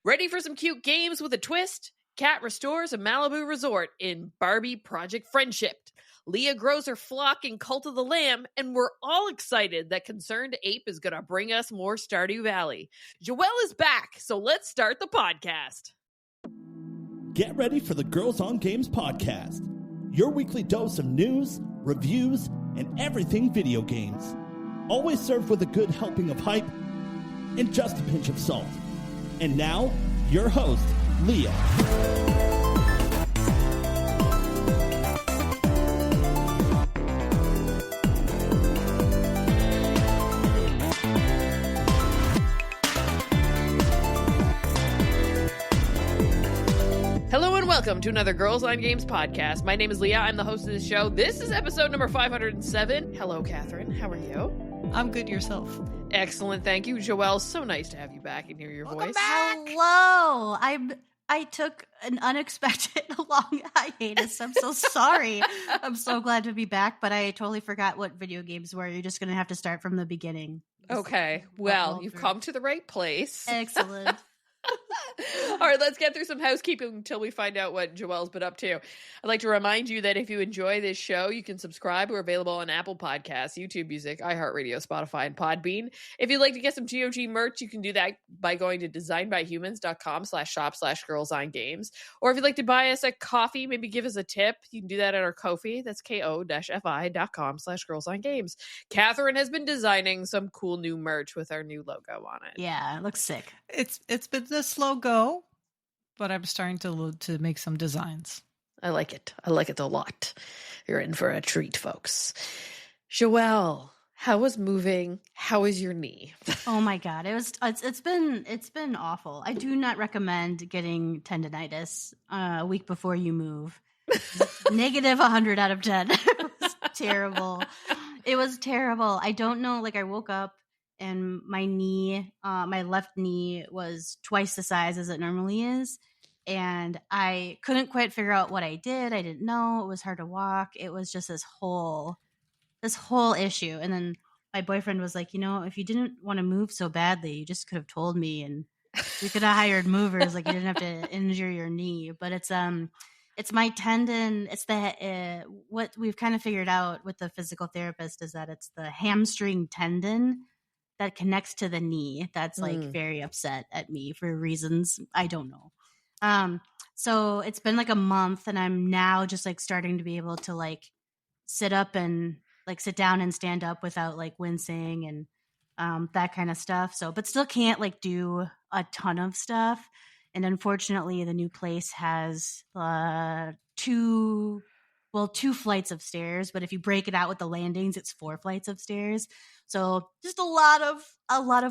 Ready for some cute games with a twist? Kat restores a Malibu resort in Barbie Project Friendship. Leah grows her flock in Cult of the Lamb, and we're all excited that Concerned Ape is going to bring us more Stardew Valley. Joelle is back, so let's start the podcast. Get ready for the Girls on Games podcast, your weekly dose of news, reviews, and everything video games. Always served with a good helping of hype and just a pinch of salt. And now, your host, Leah. Hello and welcome to another Girls on Games podcast. My name is Leah. I'm the host of this show. This is episode number 507. Hello, Catherine. How are you? I'm good. Yourself? Excellent. Thank you, Joelle. So nice to have you back and hear your voice. Hello. I took an unexpected long hiatus. I'm so sorry. I'm so glad to be back, but I totally forgot what video games were. You're just going to have to start from the beginning. Okay. Well, you've come to the right place. Excellent. All right, let's get through some housekeeping until we find out what Joelle's been up to. I'd like to remind you that if you enjoy this show, you can subscribe. We're available on Apple Podcasts, YouTube Music, iHeartRadio, Spotify, and Podbean. If you'd like to get some GOG merch, you can do that by going to designbyhumans.com/shop/girlsongames. Or if you'd like to buy us a coffee, maybe give us a tip, you can do that at our Ko-fi. That's ko-fi.com/girlsongames. Catherine has been designing some cool new merch with our new logo on it. Yeah, it looks sick. It's been a slow go, but I'm starting to make some designs. I like it. I like it a lot. You're in for a treat, folks. Joelle, how was moving? How is your knee? Oh my God. It's been awful. I do not recommend getting tendonitis a week before you move. Negative 100 out of 10. It was terrible. It was terrible. I don't know. Like I woke up and my knee, my left knee was twice the size as it normally is. And I couldn't quite figure out what I did. I didn't know. It was hard to walk. It was just this whole issue. And then my boyfriend was like, if you didn't want to move so badly, you just could have told me and we could have hired movers. Like you didn't have to injure your knee. But it's my tendon. It's what we've kind of figured out with the physical therapist is that it's the hamstring tendon that connects to the knee that's like very upset at me for reasons I don't know. So it's been like a month and I'm now just like starting to be able to like sit up and like sit down and stand up without like wincing and that kind of stuff. So, but still can't like do a ton of stuff. And unfortunately the new place has two flights of stairs, but if you break it out with the landings, it's 4 flights of stairs. So just a lot of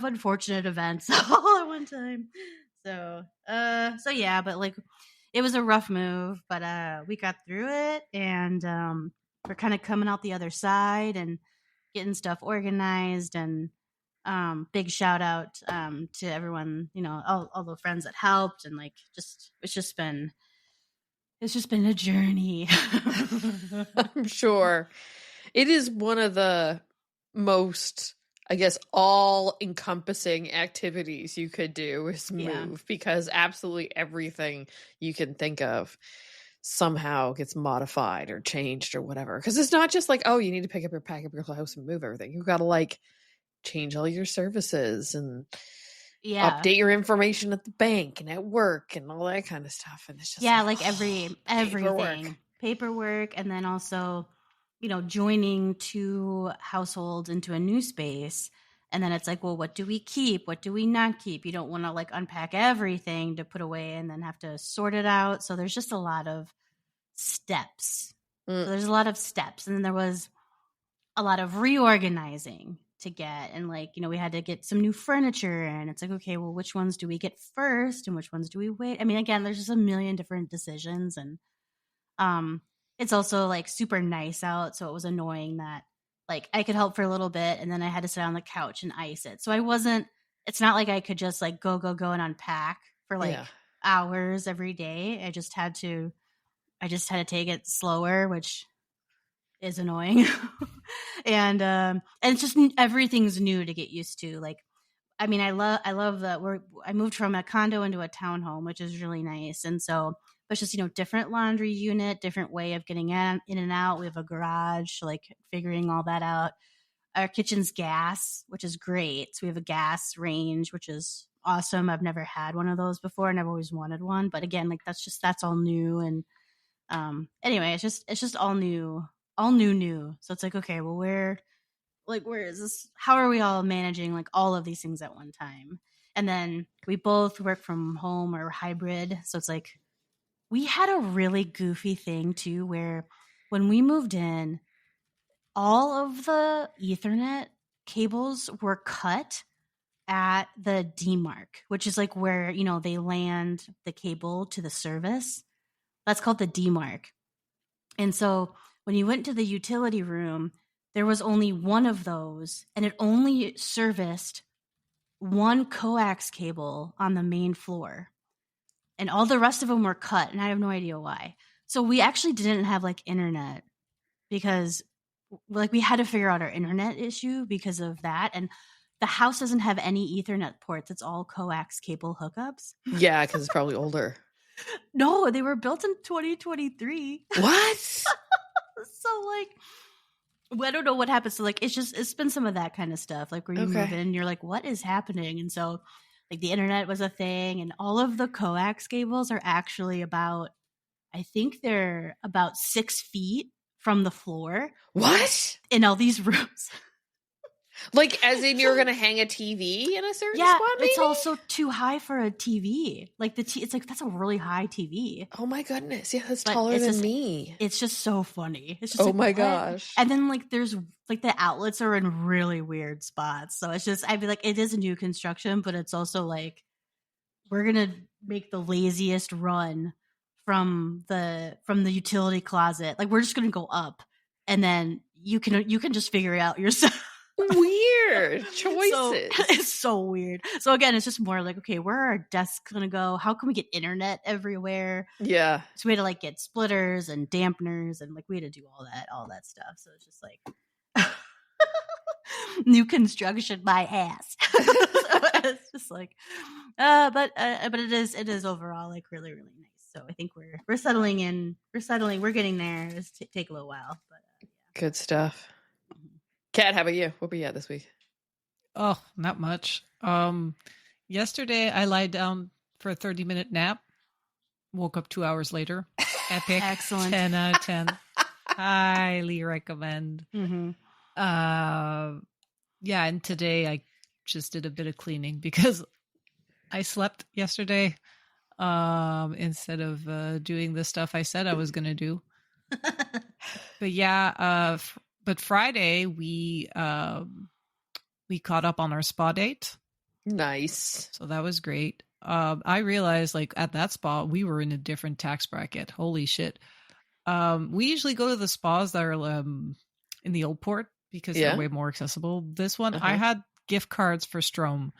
unfortunate events all at one time. So yeah, but like it was a rough move, but we got through it and we're kind of coming out the other side and getting stuff organized and big shout out to everyone, all the friends that helped and like it's just been a journey. I'm sure. It is one of the most, I guess, all-encompassing activities you could do is move because absolutely everything you can think of somehow gets modified or changed or whatever. Because it's not just like, oh, you need to pack up your house and move everything. You've got to like change all your services and update your information at the bank and at work and all that kind of stuff. And it's just like everything. Paperwork and then also joining 2 households into a new space. And then it's like, well, what do we keep? What do we not keep? You don't want to like unpack everything to put away and then have to sort it out. So there's just a lot of steps. So there's a lot of steps. And then there was a lot of reorganizing to get. And like, we had to get some new furniture and it's like, okay, well, which ones do we get first and which ones do we wait? I mean, again, there's just a million different decisions and it's also like super nice out. So it was annoying that like I could help for a little bit and then I had to sit on the couch and ice it. So it's not like I could just like go and unpack for like hours every day. I just had to take it slower, which is annoying. And it's just everything's new to get used to. Like I mean, I love that I moved from a condo into a townhome, which is really nice. And so, but it's just, different laundry unit, different way of getting in and out. We have a garage, like figuring all that out. Our kitchen's gas, which is great. So we have a gas range, which is awesome. I've never had one of those before, and I've always wanted one. But again, like that's all new. And anyway, it's just all new. So it's like, okay, well, where is this? How are we all managing like all of these things at one time? And then we both work from home or hybrid. So it's like, we had a really goofy thing too, where when we moved in, all of the Ethernet cables were cut at the D-mark, which is like where, they land the cable to the service. That's called the D-mark. And so when you went to the utility room, there was only one of those, and it only serviced one coax cable on the main floor. And all the rest of them were cut, and I have no idea why. So we actually didn't have like internet because like we had to figure out our internet issue because of that. And the house doesn't have any Ethernet ports. It's all coax cable hookups. Yeah, because it's probably older. No, they were built in 2023. What? So like, I don't know what happens. So like, it's been some of that kind of stuff. Like where you move in, you're like, what is happening? And so like the internet was a thing, and all of the coax cables are actually I think they're about 6 feet from the floor. What? In all these rooms. Like, as in you're going to hang a TV in a certain spot, maybe? It's also too high for a TV. Like, it's like, that's a really high TV. Oh, my goodness. Yeah, that's taller than me. It's just so funny. It's just oh, my gosh. And then, like, there's, like, the outlets are in really weird spots. So it's just, I'd be like, it is a new construction, but it's also, like, we're going to make the laziest run from the utility closet. Like, we're just going to go up, and then you can just figure it out yourself. Weird choices. So, it's so weird. So again, it's just more like, okay, where are our desks gonna go? How can we get internet everywhere? Yeah. So we had to like get splitters and dampeners, and like we had to do all that stuff. So it's just like new construction, my ass. So it's just like, but it is overall like really, really nice. So I think we're settling in. We're getting there. It's take a little while, but yeah. Good stuff. Kat, how about you? What were you at this week? Oh, not much. Yesterday I lied down for a 30-minute nap. Woke up 2 hours later. Epic. Excellent. 10 out of 10. Highly recommend. Mm-hmm. Yeah, and today I just did a bit of cleaning because I slept yesterday instead of doing the stuff I said I was going to do. But yeah, but Friday we caught up on our spa date. Nice. So that was great. I realized like at that spa, we were in a different tax bracket. Holy shit. We usually go to the spas that are in the old port because they're way more accessible. This one, I had gift cards for Strom,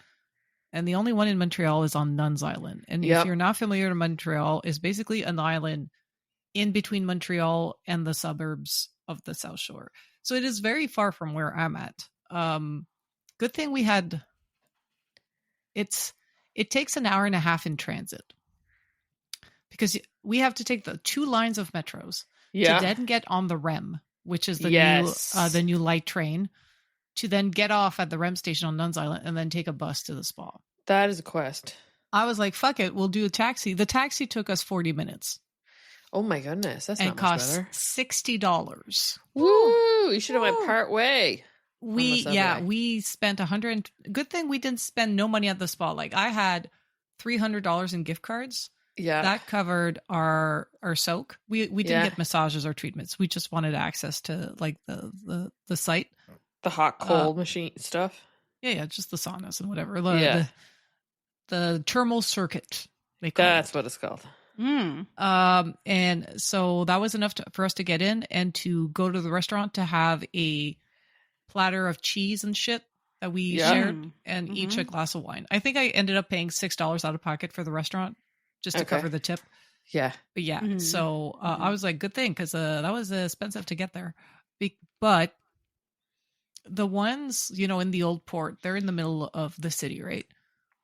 and the only one in Montreal is on Nuns Island. And if you're not familiar with Montreal, is basically an island in between Montreal and the suburbs of the South Shore. So it is very far from where I'm at. Good thing we had. It takes an hour and a half in transit because we have to take the 2 lines of metros to then get on the REM, which is the new light train, to then get off at the REM station on Nuns Island and then take a bus to the spa. That is a quest. I was like, fuck it, we'll do a taxi. The taxi took us 40 minutes. Oh my goodness, that's not much cost better. $60. Woo! You should have went part way. We spent $100. Good thing we didn't spend no money at the spa. Like I had $300 in gift cards. Yeah, that covered our soak. We didn't get massages or treatments. We just wanted access to like the site, the hot cold machine stuff. Yeah, just the saunas and whatever. The thermal circuit. That's what it's called. And so that was enough for us to get in and to go to the restaurant to have a platter of cheese and shit that we shared and each a glass of wine. I think I ended up paying $6 out of pocket for the restaurant just to cover the tip. Yeah. But yeah, so I was like, good thing because that was expensive to get there. But the ones, in the old port, they're in the middle of the city, right?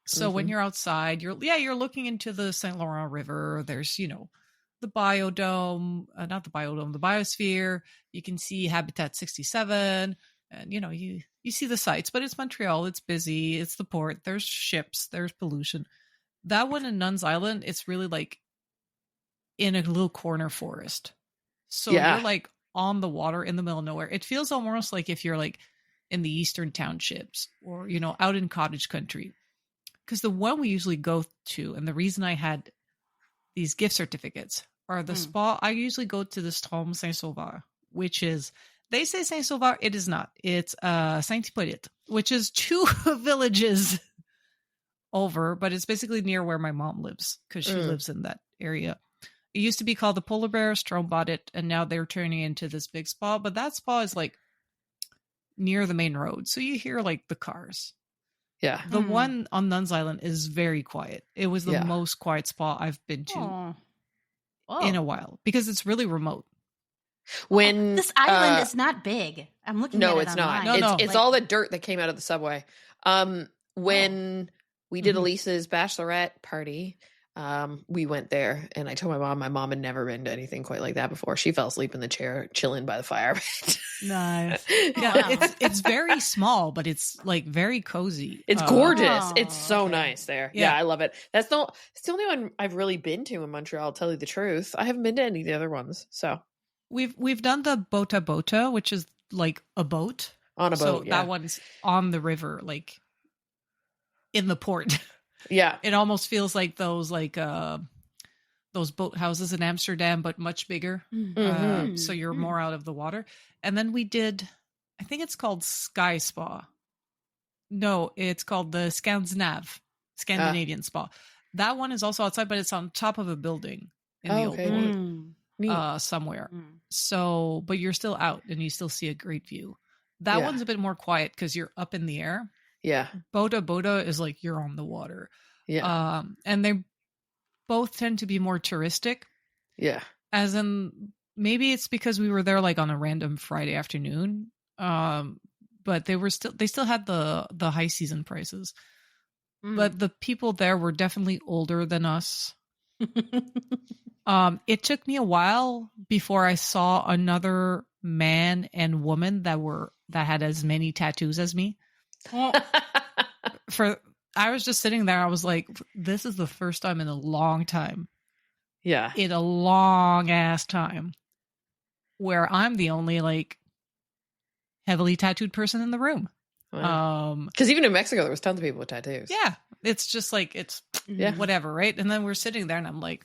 So when you're outside, you're looking into the St. Laurent River. There's, the biodome, not the biodome, the biosphere. You can see Habitat 67 and, you see the sights, but it's Montreal. It's busy. It's the port. There's ships. There's pollution. That one in Nuns Island, it's really like in a little corner forest. So you're like on the water in the middle of nowhere. It feels almost like if you're like in the eastern townships or, out in cottage country. Because the one we usually go to, and the reason I had these gift certificates are the spa. I usually go to the Strom Saint-Sauveur, which is, they say Saint-Sauveur. It is not. It's Saint-Hippolyte, which is 2 villages over, but it's basically near where my mom lives because she lives in that area. It used to be called the Polar Bear. Strom bought it, and now they're turning it into this big spa. But that spa is like near the main road, so you hear like the cars. Yeah. The one on Nuns Island is very quiet. It was the most quiet spa I've been to in a while because it's really remote. When this island is not big. I'm looking at it. No, it's not. It's all the dirt that came out of the subway. When we did Elise's bachelorette party, we went there, and I told my mom had never been to anything quite like that before. She fell asleep in the chair, chilling by the fire. Nice. Yeah, it's very small, but it's like very cozy. It's gorgeous. It's so nice there. Yeah, I love it. It's the only one I've really been to in Montreal, I'll tell you the truth. I haven't been to any of the other ones. So we've done the Bota, which is like a boat. On a boat, so that one's on the river, like in the port. Yeah. It almost feels like those boat houses in Amsterdam, but much bigger. So you're more out of the water. And then we did, I think it's called Sky Spa. No, it's called the Scandinavian Spa. That one is also outside, but it's on top of a building in the old port somewhere. So, but you're still out and you still see a great view. That one's a bit more quiet because you're up in the air. Yeah. Bota is like you're on the water. Yeah. And they both tend to be more touristic. Yeah. As in, maybe it's because we were there like on a random Friday afternoon. But they still had the high season prices. But the people there were definitely older than us. It took me a while before I saw another man and woman that had as many tattoos as me. I was just sitting there. I was like, this is the first time in a long time. Yeah. In a long ass time where I'm the only like heavily tattooed person in the room. Wow. Because even in Mexico, there was tons of people with tattoos. Yeah. It's just like, it's whatever. Right. And then we're sitting there and I'm like,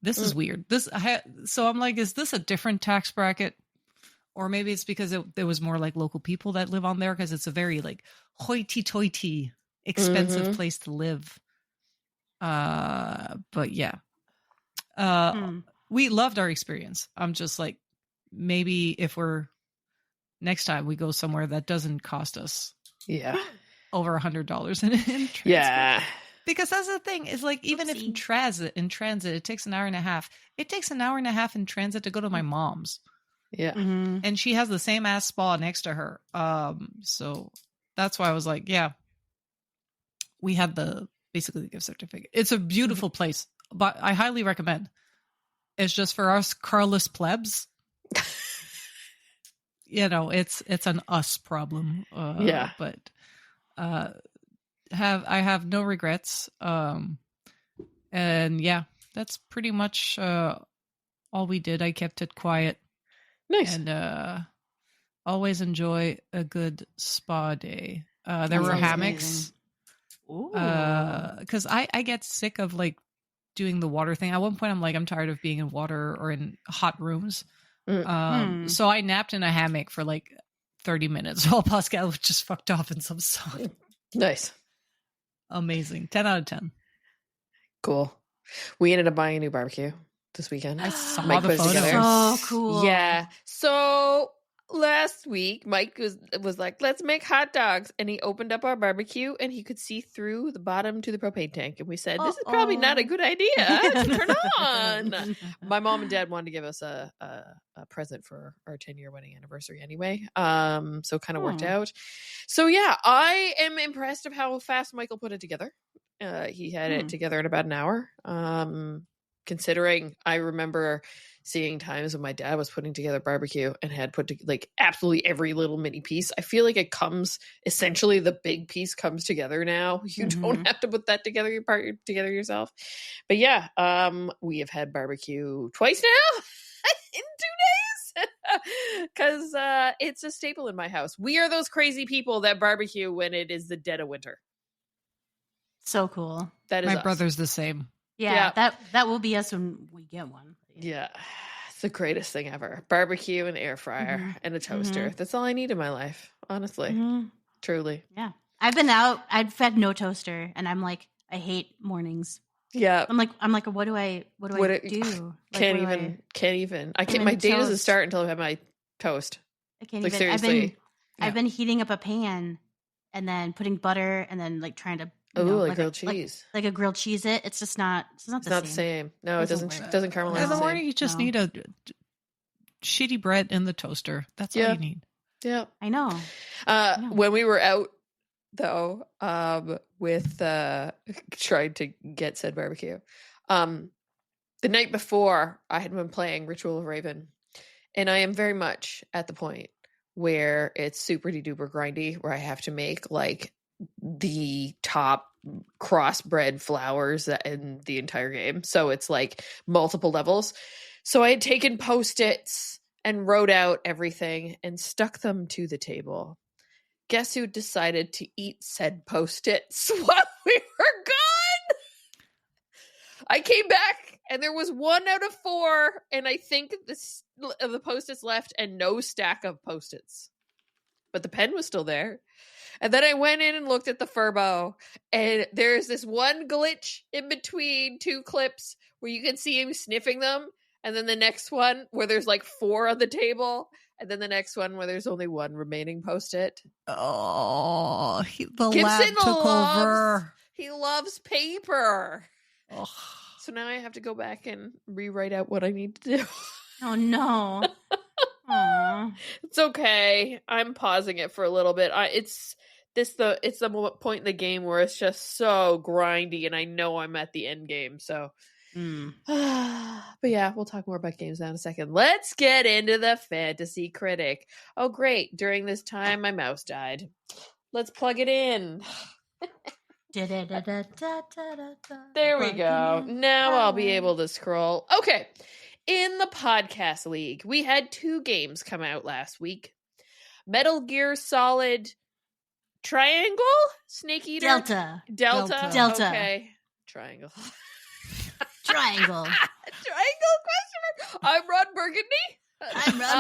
this is weird. So I'm like, is this a different tax bracket? Or maybe it's because there was more like local people that live on there because it's a very like hoity-toity expensive place to live. But yeah. We loved our experience. I'm just like, maybe if next time we go somewhere that doesn't cost us over $100 in transport. Yeah. Because that's the thing, is like, even if in transit, it takes an hour and a half. It takes an hour and a half in transit to go to my mom's. Yeah. And she has the same ass spa next to her. So that's why I was like, yeah, we had basically the gift certificate. It's a beautiful place, but I highly recommend. It's just for us carless plebs. It's an us problem. But I have no regrets. And yeah, that's pretty much all we did. I kept it quiet. Nice. And always enjoy a good spa day. There were hammocks. Because I get sick of like doing the water thing. At one point, I'm tired of being in water or in hot rooms. So I napped in a hammock for like 30 minutes while Pascal was just fucked off in some sun. Nice. Amazing. 10 out of 10. Cool. We ended up buying a new barbecue this weekend. I saw Mike the put it photo. together. So cool. Yeah. So last week, Mike was like, let's make hot dogs. And he opened up our barbecue and he could see through the bottom to the propane tank. And we said, this is probably not a good idea to turn on. My mom and dad wanted to give us a present for our 10-year wedding anniversary anyway. So it kind of worked out. So yeah, I am impressed of how fast Michael put it together. He had it together in about an hour. Considering I remember seeing times when my dad was putting together barbecue and had put like absolutely every little mini piece. I feel like it comes essentially the big piece comes together now. You don't have to put that together together yourself. But yeah, we have had barbecue twice now in 2 days because it's a staple in my house. We are those crazy people that barbecue when it is the dead of winter. So cool. That is my us. brother's the same. Yeah, that will be us when we get one. Yeah, it's the greatest thing ever. Barbecue, an air fryer, and a toaster. That's all I need in my life, honestly. Truly. Yeah. I've been out. I've had no toaster, and I'm like, I hate mornings. Yeah. I'm like, what do I do? Can't even. My day doesn't start until I have my toast. I can't like, even. Seriously. I've been heating up a pan and then putting butter and then like trying to. Grilled cheese. Like a grilled cheese it. It's just not the same. No, it doesn't caramelize. In the morning you just need a shitty bread in the toaster. That's all you need. Yeah. I know. When we were out though, with trying to get said barbecue, the night before I had been playing Ritual of Raven, and I am very much at the point where it's super duper grindy, where I have to make like the top crossbred flowers in the entire game. So it's like multiple levels. So I had taken Post-its and wrote out everything and stuck them to the table. Guess who decided to eat said Post-its while we were gone? I came back and there was 1 out of 4, and I think the Post-its left and no stack of Post-its. But the pen was still there. And then I went in and looked at the Furbo, and there's this one glitch in between 2 clips where you can see him sniffing them, and then the next one where there's like 4 on the table, and then the next one where there's only 1 remaining Post-it. Oh, the lab took over. He loves paper. Oh. So now I have to go back and rewrite out what I need to do. Oh, no. Aww. It's okay. I'm pausing it for a little bit. It's the point in the game where it's just so grindy, and I know I'm at the end game. So, but yeah, we'll talk more about games now in a second. Let's get into the fantasy critic. Oh, great! During this time, my mouse died. Let's plug it in. There we go. Now I'll be able to scroll. Okay. In the podcast league, we had 2 games come out last week. Metal Gear Solid Triangle? Snake Eater? Delta. Okay. Triangle. Triangle? Question mark. I'm Ron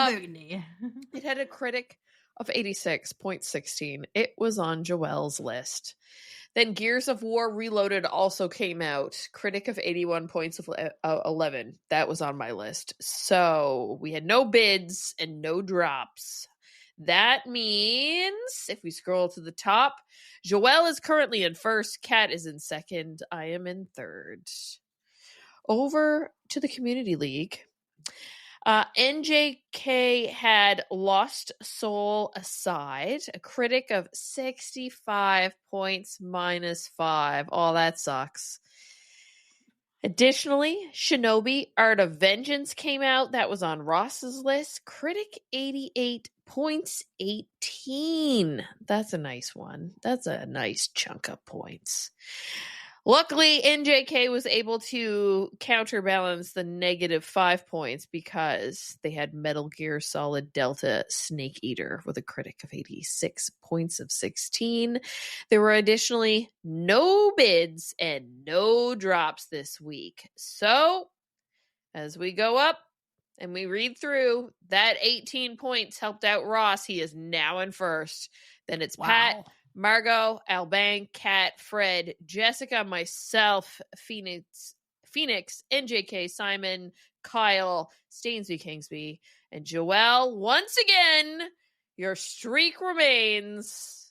Burgundy. It had a critic of 86.16. It was on Joelle's list. Then Gears of War Reloaded also came out. Critic of 81 points of 11. That was on my list. So we had no bids and no drops. That means if we scroll to the top, Joelle is currently in first. Kat is in second. I am in third. Over to the Community League. NJK had Lost Soul Aside, a critic of 65 points -5. Oh, that sucks. Additionally, Shinobi Art of Vengeance came out. That was on Ross's list. Critic 88 points 18. That's a nice one. That's a nice chunk of points. Luckily, NJK was able to counterbalance the -5 points because they had Metal Gear Solid Delta Snake Eater with a critic of 86 points of 16. There were additionally no bids and no drops this week. So, as we go up and we read through, that 18 points helped out Ross. He is now in first. Then it's Pat, Margot, Albang, Kat, Fred, Jessica, myself, Phoenix, Phoenix, NJK, Simon, Kyle, Stainsby, Kingsby, and Joelle. Once again, your streak remains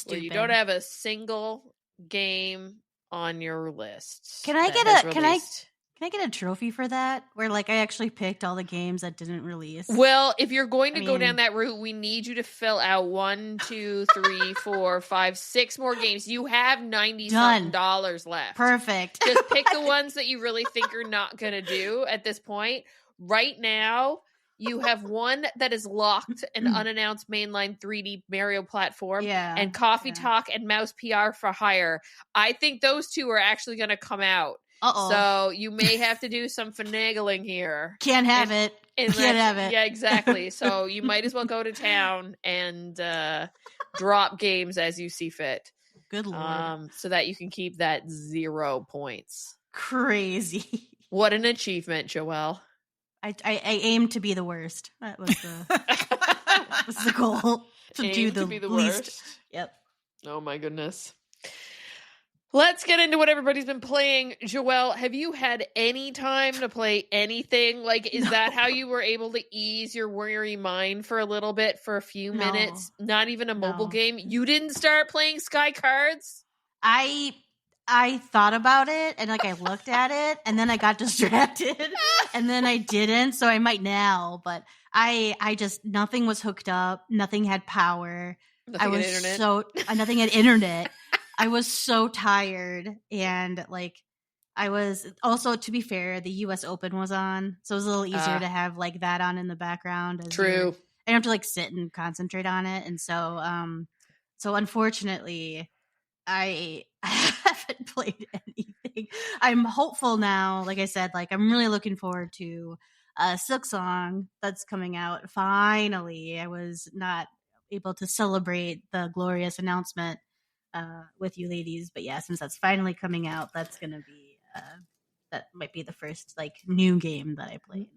where you don't have a single game on your list. Can I get a trophy for that? Where like I actually picked all the games that didn't release. Well, if you're going to go down that route, we need you to fill out 1, 2, 3, 4, 5, 6 more games. You have $90 left. Perfect. Just pick the ones that you really think you're not going to do at this point. Right now, you have one that is locked, an unannounced mainline 3D Mario platform, and Coffee Talk and Mouse PR for Hire. I think those two are actually going to come out. So you may have to do some finagling here. Can't have it. Yeah, exactly. So you might as well go to town and drop games as you see fit. Good Lord. So that you can keep that 0 points. Crazy. What an achievement, Joelle. I aim to be the worst. That was the goal. To be the least. Worst. Yep. Oh my goodness. Let's get into what everybody's been playing. Joelle, have you had any time to play anything? Like, is that how you were able to ease your weary mind for a little bit, for a few minutes? Not even a mobile game? You didn't start playing Sky Cards? I thought about it, and like I looked at it, and then I got distracted, and then I didn't, so I might now, but I just, nothing was hooked up, nothing had power. Nothing had internet. Nothing had internet. I was so tired, and like I was also, to be fair, the US Open was on, so it was a little easier to have like that on in the background. True. I don't have to like sit and concentrate on it, and so unfortunately, I haven't played anything. I'm hopeful now. Like I said, like I'm really looking forward to Silksong that's coming out. Finally, I was not able to celebrate the glorious announcement with you ladies, but yeah, since that's finally coming out, that's gonna be that might be the first like new game that I played.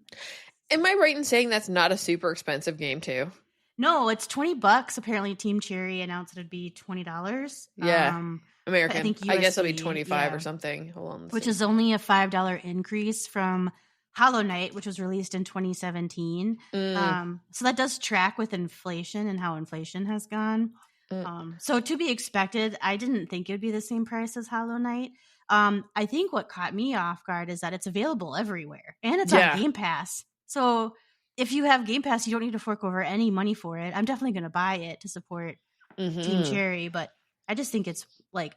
Am I right in saying that's not a super expensive game too? No, it's $20. Apparently, Team Cherry announced it'd be $20. Yeah, American. I guess it'll be 25 or something. Hold on, which is only a $5 increase from Hollow Knight, which was released in 2017. So that does track with inflation and how inflation has gone. So to be expected, I didn't think it would be the same price as Hollow Knight. I think what caught me off guard is that it's available everywhere, and it's on Game Pass. So if you have Game Pass, you don't need to fork over any money for it. I'm definitely going to buy it to support Team Cherry, but I just think it's like,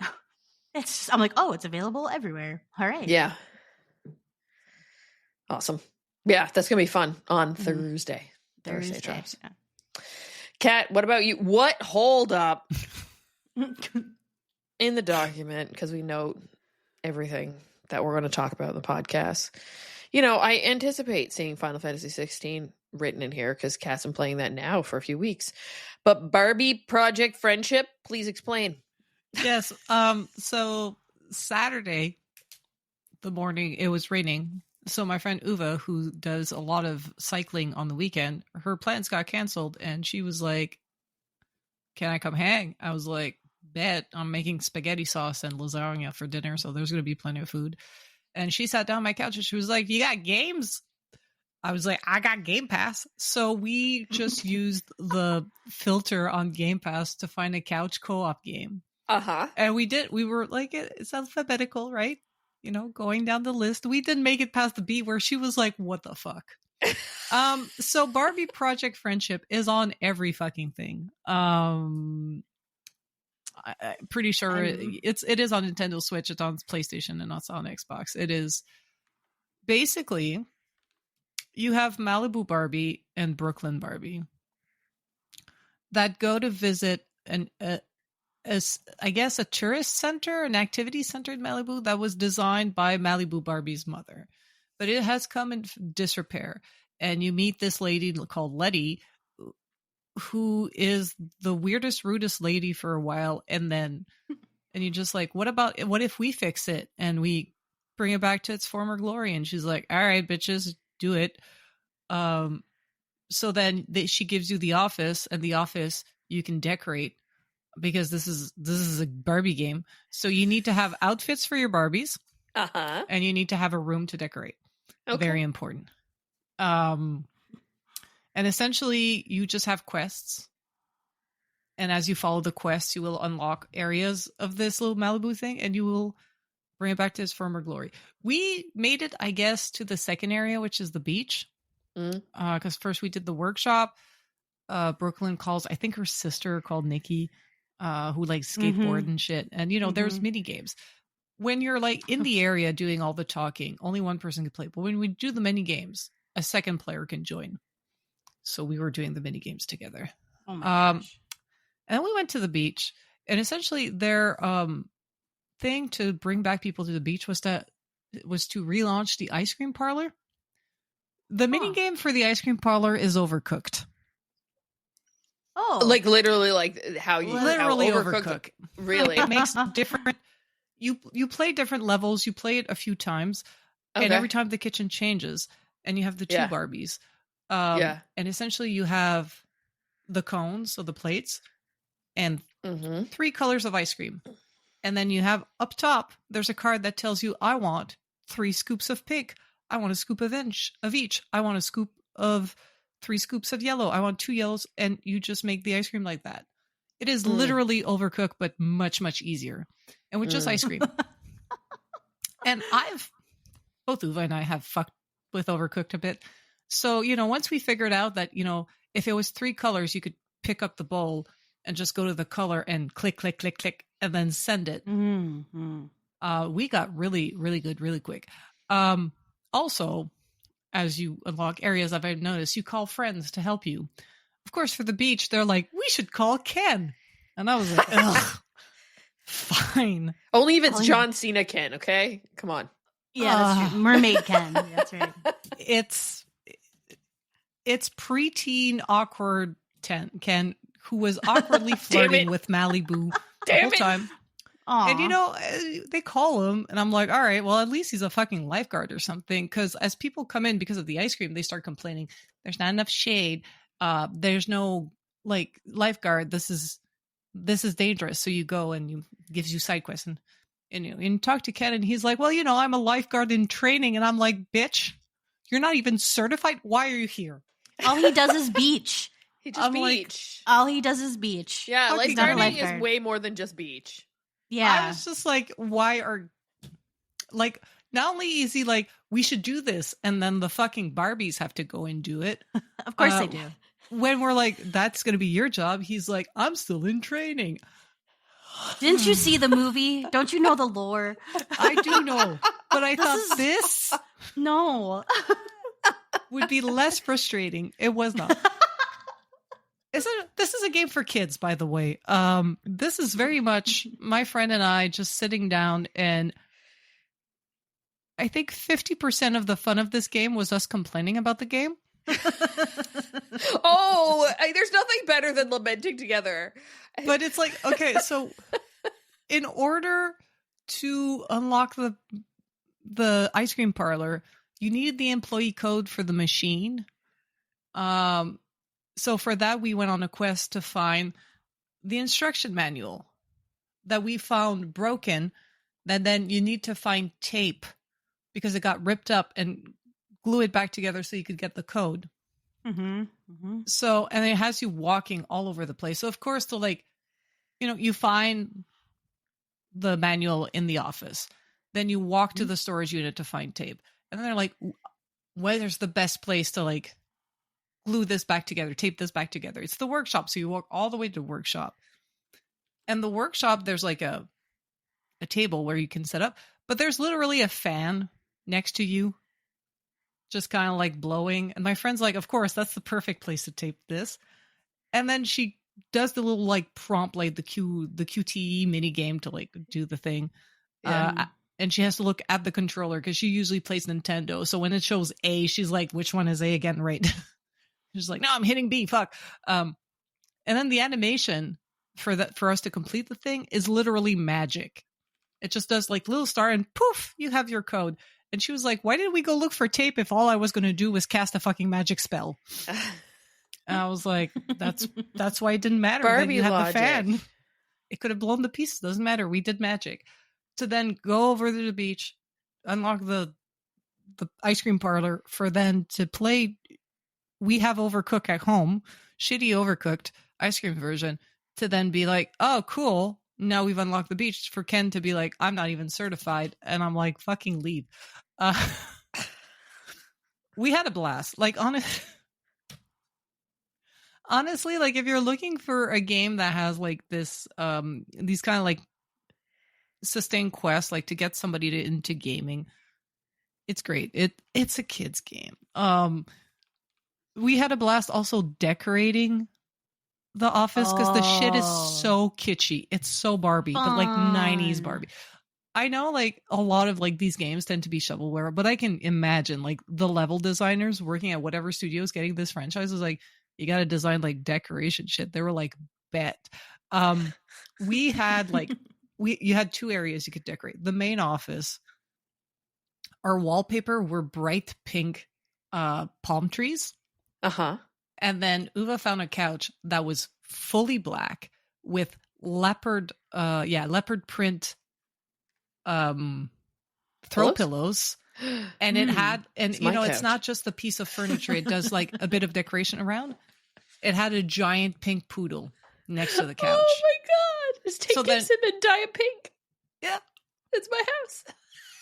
I'm like, oh, it's available everywhere. All right. Yeah. Awesome. Yeah, that's going to be fun on Thursday. Thursday drops. Yeah. Kat, what about you? Hold up. In the document, because we note everything that we're going to talk about in the podcast. You know, I anticipate seeing Final Fantasy 16 written in here because Kat's been playing that now for a few weeks. But Barbie Project Friendship, please explain. Yes. So Saturday, the morning, it was raining. So my friend Uva, who does a lot of cycling on the weekend, her plans got canceled, and she was like, "Can I come hang?" I was like, "Bet, I'm making spaghetti sauce and lasagna for dinner, so there's going to be plenty of food." And she sat down on my couch and she was like, "You got games?" I was like, "I got Game Pass." So we just used the filter on Game Pass to find a couch co-op game. And we were like, it's alphabetical, right? You know, going down the list. We didn't make it past the beat where she was like, "What the fuck?" So Barbie Project Friendship is on every fucking thing. I'm pretty sure it is on Nintendo Switch, it's on PlayStation, and it's on Xbox. It is basically, you have Malibu Barbie and Brooklyn Barbie that go to visit I guess a tourist center, an activity center in Malibu that was designed by Malibu Barbie's mother, but it has come in disrepair. And you meet this lady called Letty, who is the weirdest, rudest lady for a while, and you're just like, what if we fix it and we bring it back to its former glory? And she's like, "All right, bitches, do it." So then she gives you the office, and the office you can decorate, because this is a Barbie game. So you need to have outfits for your Barbies. And you need to have a room to decorate. Okay. Very important. And essentially, you just have quests. And as you follow the quests, you will unlock areas of this little Malibu thing, and you will bring it back to its former glory. We made it, I guess, to the second area, which is the beach. Because first we did the workshop. Brooklyn calls, I think her sister called Nikki, who likes skateboard and shit. And, there's mini games. When you're like in the area doing all the talking, only one person can play. But when we do the mini games, a second player can join. So we were doing the mini games together. Oh my gosh. And then we went to the beach. And essentially their thing to bring back people to the beach was to relaunch the ice cream parlor. The mini game for the ice cream parlor is Overcooked. Oh, like literally, like how you literally how overcook. Really, it makes different. You play different levels. You play it a few times, and every time the kitchen changes, and you have the two Barbies. And essentially you have the cones, so the plates, and 3 colors of ice cream, and then you have up top. There's a card that tells you, "I want 3 scoops of pink. I want a scoop of each. I want a scoop of 3 scoops of yellow. I want 2 yellows," and you just make the ice cream like that. It is literally Overcooked, but much, much easier. And with just ice cream. And both Uwe and I have fucked with Overcooked a bit. So, once we figured out that, if it was 3 colors, you could pick up the bowl and just go to the color and click, click, click, click, and then send it. We got really, really good, really quick. Also, as you unlock areas, I've noticed, you call friends to help you. Of course, for the beach, they're like, we should call Ken. And I was like, ugh, fine. Only if it's John Cena Ken, okay? Come on. Yeah, that's true. Mermaid Ken. That's right. It's preteen awkward Ken, who was awkwardly flirting with Malibu the whole time. And, they call him, and I'm like, all right, well, at least he's a fucking lifeguard or something. Because as people come in because of the ice cream, they start complaining. There's not enough shade. There's no, lifeguard. This is dangerous. So you go and gives you side quests. And you talk to Ken, and he's like, well, I'm a lifeguard in training. And I'm like, bitch, you're not even certified. Why are you here? All he does is beach. All he does is beach. Yeah, lifeguarding is way more than just beach. Yeah. I was just like, why are, not only is he like, we should do this, and then the fucking Barbies have to go and do it. Of course they do. When we're like, that's going to be your job, he's like, I'm still in training. Didn't you see the movie? Don't you know the lore? I do know. But I thought this no would be less frustrating. It was not. This is a game for kids, by the way. This is very much my friend and I just sitting down, and I think 50% of the fun of this game was us complaining about the game. There's nothing better than lamenting together. But it's like, okay, so in order to unlock the ice cream parlor, you needed the employee code for the machine. So for that, we went on a quest to find the instruction manual that we found broken. That then you need to find tape because it got ripped up, and glue it back together so you could get the code. So, and it has you walking all over the place. So of course, you find the manual in the office. Then you walk to the storage unit to find tape. And then they're like, where's the best place to glue this back together, tape this back together? It's the workshop. So you walk all the way to the workshop. And the workshop, there's a table where you can set up, but there's literally a fan next to you, just kind of blowing. And my friend's like, of course, that's the perfect place to tape this. And then she does the little prompt, the QTE mini game to do the thing. Yeah. And she has to look at the controller because she usually plays Nintendo. So when it shows A, she's like, which one is A again? Right. She's like, no, I'm hitting B. Fuck. And then the animation for us to complete the thing is literally magic. It just does little star and poof, you have your code. And she was like, why did we go look for tape if all I was going to do was cast a fucking magic spell? And I was like, that's why it didn't matter. Barbie you have logic. The fan. It could have blown the pieces. Doesn't matter. We did magic. To then go over to the beach, unlock the ice cream parlor for then to play. We have Overcooked at home, shitty Overcooked ice cream version, to then be like, oh, cool. Now we've unlocked the beach, for Ken to be like, I'm not even certified. And I'm like, fucking leave. We had a blast. Like, honestly, like, if you're looking for a game that has like this, these kind of like sustained quests, like to get somebody into gaming, it's great. It's a kid's game. We had a blast also decorating the office because the shit is so kitschy. It's so Barbie, but like 90s Barbie. I know like a lot of like these games tend to be shovelware, but I can imagine like the level designers working at whatever studios getting this franchise was like, you got to design like decoration shit. They were like, bet. We had like, you had 2 areas you could decorate. The main office, our wallpaper were bright pink palm trees. Uh-huh. And then Uva found a couch that was fully black with leopard print throw pillows. And it had, and you know, it's not just the piece of furniture. It does like a bit of decoration around. It had a giant pink poodle next to the couch. Oh my God. His tank gives him a dye pink. Yeah. It's my house.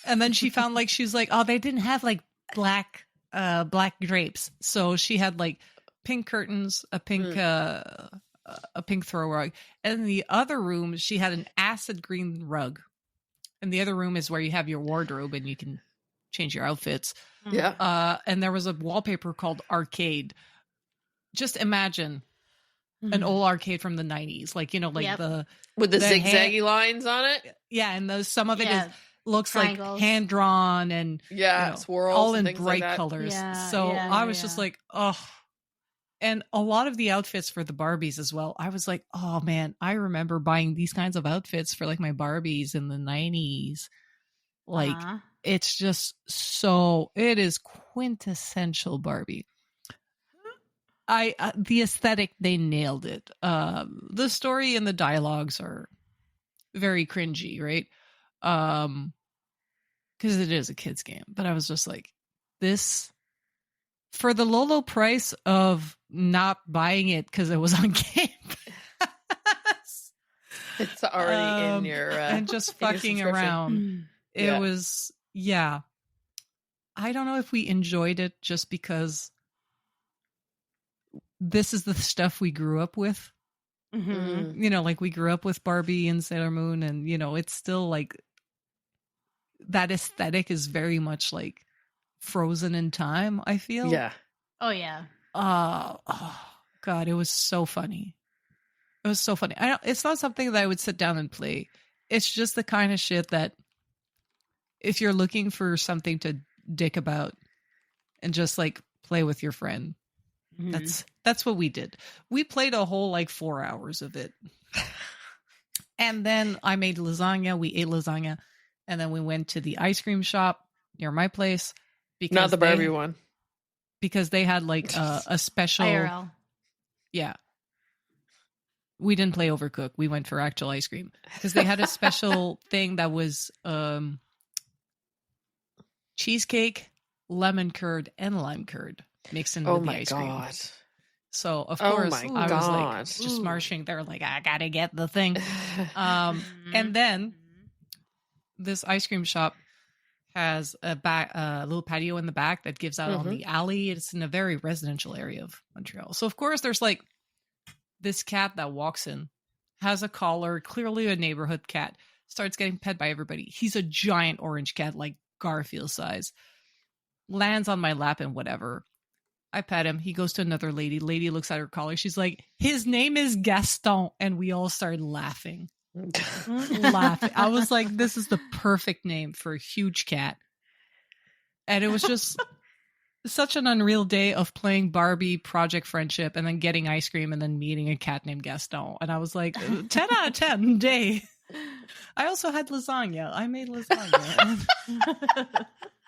And then she found like, she's like, oh, they didn't have like black drapes. So she had like pink curtains, a pink throw rug. And in the other room, she had an acid green rug. And the other room is where you have your wardrobe and you can change your outfits. Yeah. And there was a wallpaper called Arcade. Just imagine an old arcade from the 90s. Like, you know, like with the zigzaggy lines on it. Yeah. And some of it looks triangles, like hand drawn and swirls, all in and bright like colors. Yeah, so I was just like, oh. And a lot of the outfits for the Barbies as well. I was like, oh man, I remember buying these kinds of outfits for like my Barbies in the 90s. Like it's just it is quintessential Barbie. The aesthetic, they nailed it. The story and the dialogues are very cringy, right? Because it is a kid's game. But I was just like, this, for the low price of not buying it because it was on Game Pass. It's already in your and just fucking around. It was, I don't know if we enjoyed it just because this is the stuff we grew up with. Mm-hmm. You know, like we grew up with Barbie and Sailor Moon, and you know, it's still like that aesthetic is very much like frozen in time, I feel. Yeah. Oh yeah. Oh God, it was so funny. It was so funny. It's not something that I would sit down and play. It's just the kind of shit that if you're looking for something to dick about and just like play with your friend, that's what we did. We played a whole like 4 hours of it. And then I made lasagna. We ate lasagna. And then we went to the ice cream shop near my place. Because not the Barbie one. Because they had like a special. IRL. Yeah. We didn't play Overcooked. We went for actual ice cream. Because they had a special thing that was cheesecake, lemon curd, and lime curd mixed in with the ice cream. God. So, of course, I was like just marching there like, I gotta get the thing. And then this ice cream shop has a little patio in the back that gives out on the alley. It's in a very residential area of Montreal. So, of course, there's like this cat that walks in, has a collar, clearly a neighborhood cat, starts getting pet by everybody. He's a giant orange cat, like Garfield size, lands on my lap and whatever. I pet him. He goes to another lady. Lady looks at her collar. She's like, his name is Gaston. And we all started laughing. I was like, this is the perfect name for a huge cat. And it was just such an unreal day of playing Barbie Project Friendship and then getting ice cream and then meeting a cat named Gaston. And I was like, 10 out of 10 day. I also had lasagna. I made lasagna.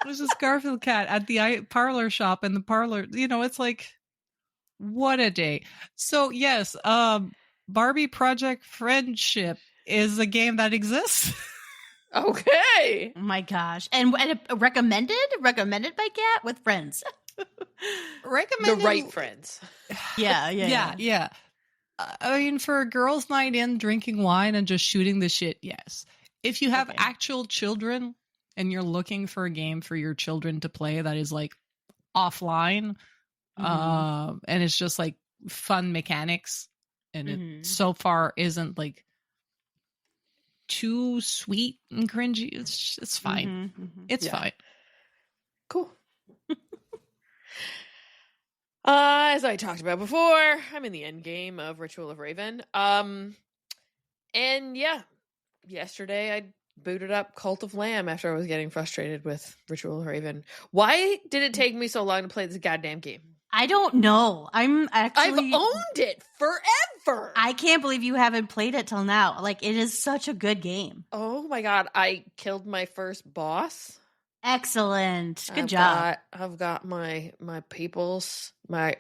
It was this Garfield cat at the parlor shop, and the parlor, you know, it's like, what a day. So yes, Barbie Project Friendship is a game that exists. Okay. Oh my gosh. And recommended by Kat with friends. Recommended the right friends. Yeah. I mean, for a girls' night in, drinking wine and just shooting the shit, yes. If you have actual children and you're looking for a game for your children to play that is like offline, and it's just like fun mechanics, and it so far isn't like too sweet and cringy, it's fine. It's fine. Cool. As I talked about before, I'm in the end game of Ritual of Raven. And yeah, yesterday I booted up Cult of Lamb after I was getting frustrated with Ritual of Raven. Why did it take me so long to play this goddamn game? I don't know. I've owned it forever. I can't believe you haven't played it till now. Like, it is such a good game. Oh my god, I killed my first boss. Excellent. Good job. I've got my peoples, my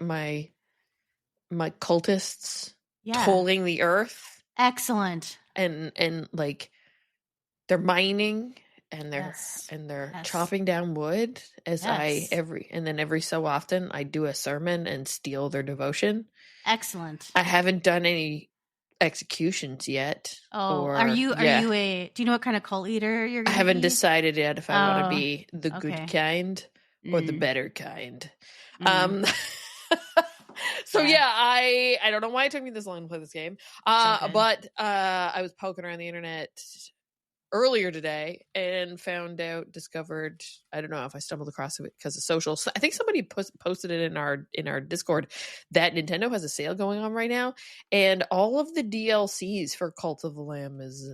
cultists tolling the earth. Excellent. And like they're mining and they're chopping down wood every so often I do a sermon and steal their devotion. Excellent. I haven't done any executions yet. Are you do you know what kind of cult leader you're gonna I haven't be? decided yet if I want to be the good kind or the better kind. So I don't know why it took me this long to play this game. But I was poking around the internet earlier today and discovered, I don't know if I stumbled across it because of social. So I think somebody posted it in our Discord that Nintendo has a sale going on right now, and all of the DLCs for Cult of the Lamb is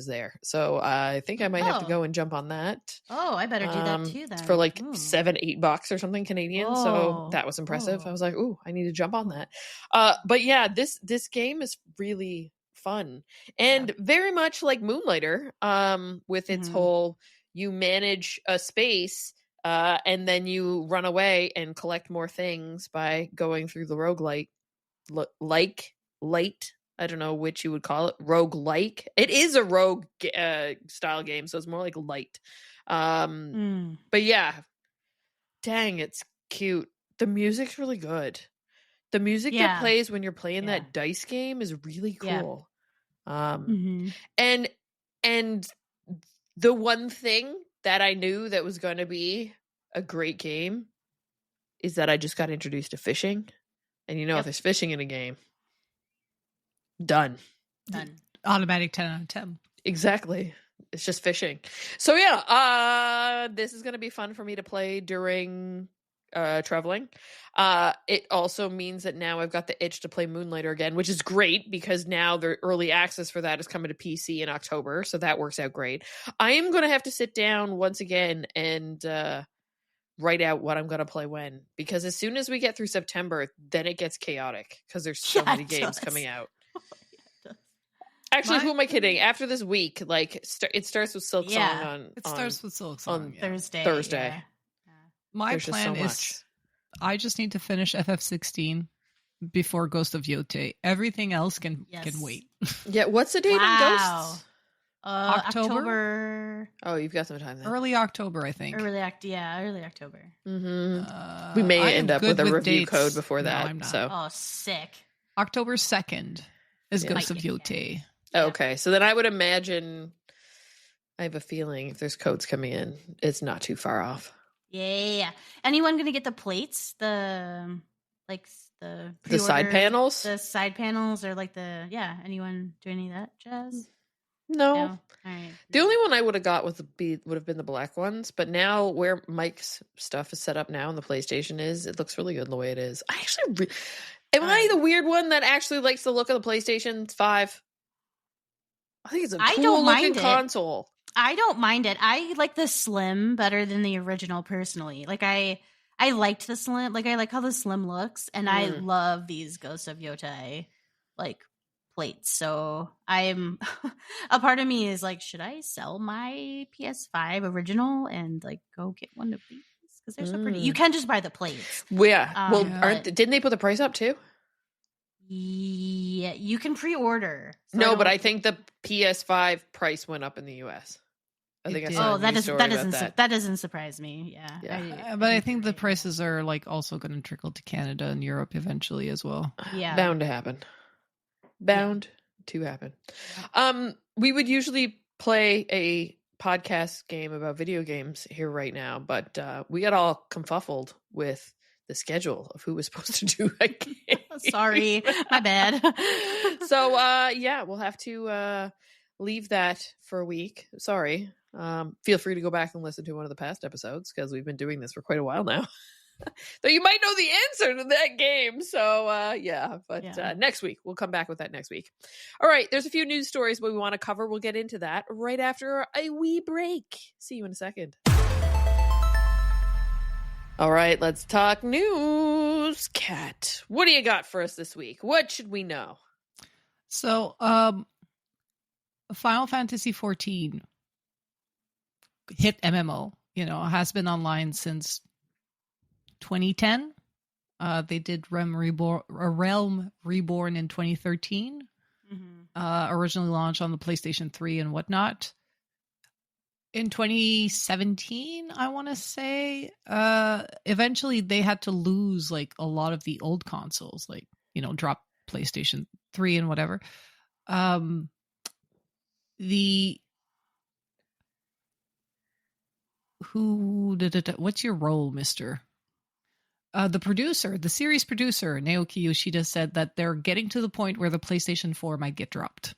there. So I think I might have to go and jump on that. Oh, I better do that too then. It's for like $7-8 or something Canadian. So that was impressive. I was like, ooh, I need to jump on that. But yeah, this game is really fun and very much like Moonlighter, with its whole you manage a space and then you run away and collect more things by going through the roguelite light. I don't know which you would call it. Roguelike. It is a rogue style game, so it's more like light. But yeah, dang, it's cute. The music's really good. The music that plays when you're playing that dice game is really cool. And the one thing that I knew that was going to be a great game is that I just got introduced to fishing. And if there's fishing in a game, done. Automatic 10 out of 10. Exactly. It's just fishing. So yeah, this is going to be fun for me to play during traveling. It also means that now I've got the itch to play Moonlighter again, which is great because now the early access for that is coming to PC in October, so that works out great. I am going to have to sit down once again and write out what I'm going to play when, because as soon as we get through September, then it gets chaotic because there's so many games coming out. Actually, who am I kidding? After this week, like it starts with Silk Song on Thursday. Yeah. My plan is I just need to finish FF16 before Ghost of Yote. Everything else can wait. Yeah, what's the date on Ghosts? October. Oh, you've got some time then. Early October, I think. Early October. We may end up with a review code before that. No, I'm not. So. Oh, sick. October 2nd is Ghost of Yote. Okay, so then I would imagine, I have a feeling if there's codes coming in, it's not too far off. Yeah. Anyone gonna get the plates? The side panels? The side panels or anyone do any of that jazz? No. All right. The only one I would have got would have been the black ones, but now where Mike's stuff is set up now and the PlayStation is, it looks really good the way it is. I actually am I the weird one that actually likes the look of the PlayStation 5? I think it's a cool looking console. I don't mind it. I like the slim better than the original personally. Like I liked the slim. Like I like how the slim looks, and I love these Ghost of Yote like plates. So I'm a part of me is like, should I sell my PS5 original and like go get one of these because they're so pretty? You can just buy the plates. Yeah. Didn't they put the price up too? Yeah, you can pre-order. So but I think the PS5 price went up in the US. I think I saw that doesn't surprise me. Yeah. But I think the prices are like also going to trickle to Canada and Europe eventually as well. Yeah. Bound to happen. To happen. We would usually play a podcast game about video games here right now, but we got all confuffled with the schedule of who was supposed to do a game. Sorry, my bad. So we'll have to leave that for a week. Sorry. Feel free to go back and listen to one of the past episodes because we've been doing this for quite a while now. Though you might know the answer to that game. So, next week. We'll come back with that next week. All right. There's a few news stories we want to cover. We'll get into that right after a wee break. See you in a second. All right. Let's talk news. Kat, what do you got for us this week? What should we know? So, Final Fantasy 14 hit MMO, has been online since 2010. They did Realm Reborn in 2013. Originally launched on the PlayStation 3 and whatnot. In 2017, I want to say, eventually they had to lose like a lot of the old consoles, like, drop PlayStation 3 and whatever. What's your role, mister? The series producer, Naoki Yoshida, said that they're getting to the point where the PlayStation 4 might get dropped.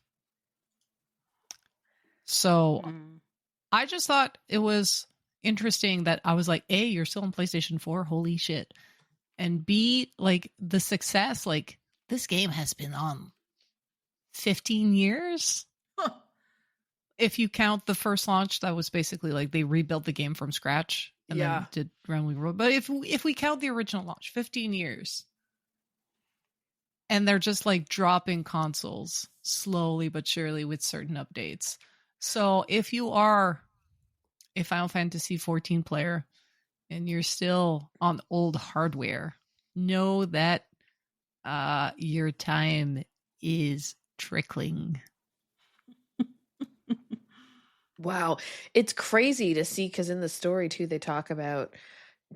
So I just thought it was interesting that I was like, A, you're still on PlayStation 4? Holy shit. And B, like the success, like this game has been on 15 years. If you count the first launch, that was basically like they rebuilt the game from scratch and then did Realm Reborn. But if we count the original launch, 15 years, and they're just like dropping consoles slowly but surely with certain updates. So if you are a Final Fantasy 14 player and you're still on old hardware, know that your time is trickling. Wow. It's crazy to see because in the story, too, they talk about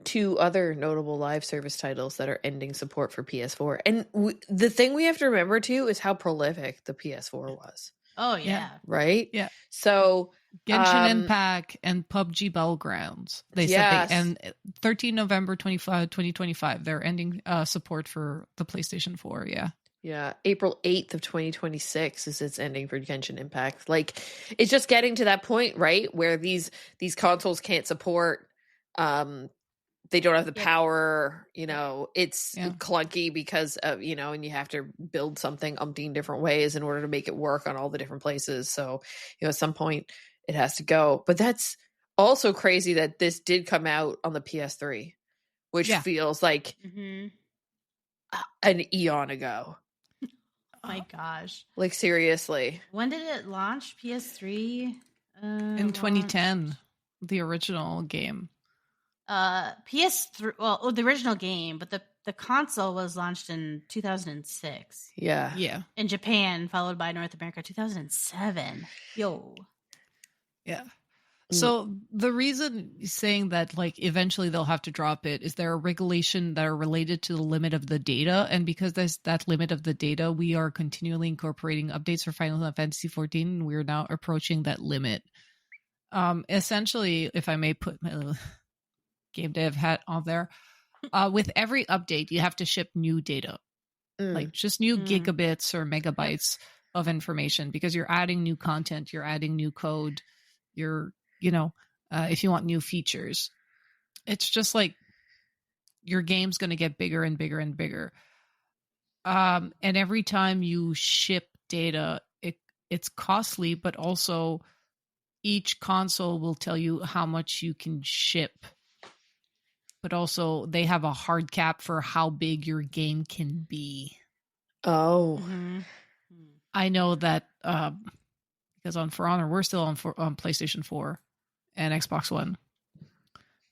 2 other notable live service titles that are ending support for PS4. And the thing we have to remember, too, is how prolific the PS4 was. Oh, yeah. Right? Yeah. So Genshin Impact and PUBG Battlegrounds. They said and 13 November 2025, they're ending support for the PlayStation 4. Yeah. Yeah, April 8th of 2026 is its ending for Genshin Impact. Like, it's just getting to that point, right, where these consoles can't support. They don't have the power. It's clunky because of and you have to build something umpteen different ways in order to make it work on all the different places. So, at some point it has to go. But that's also crazy that this did come out on the PS3, which feels like an eon ago. My gosh. Like, seriously. When did it launch? PS3? In 2010, the original game. PS3, well, the original game, but the console was launched in 2006. Yeah. In Japan, followed by North America, 2007. Yo. Yeah. So the reason saying that like eventually they'll have to drop it is there a regulation that are related to the limit of the data, and because there's that limit of the data, we are continually incorporating updates for Final Fantasy 14 and we're now approaching that limit. Essentially, if I may put my game dev hat on there, with every update you have to ship new data, like just new gigabits or megabytes of information, because you're adding new content, you're adding new code, you're if you want new features, it's just like your game's going to get bigger and bigger and bigger. And every time you ship data, it's costly, but also each console will tell you how much you can ship. But also they have a hard cap for how big your game can be. Oh. I know that because on For Honor, we're still on PlayStation 4 and Xbox One.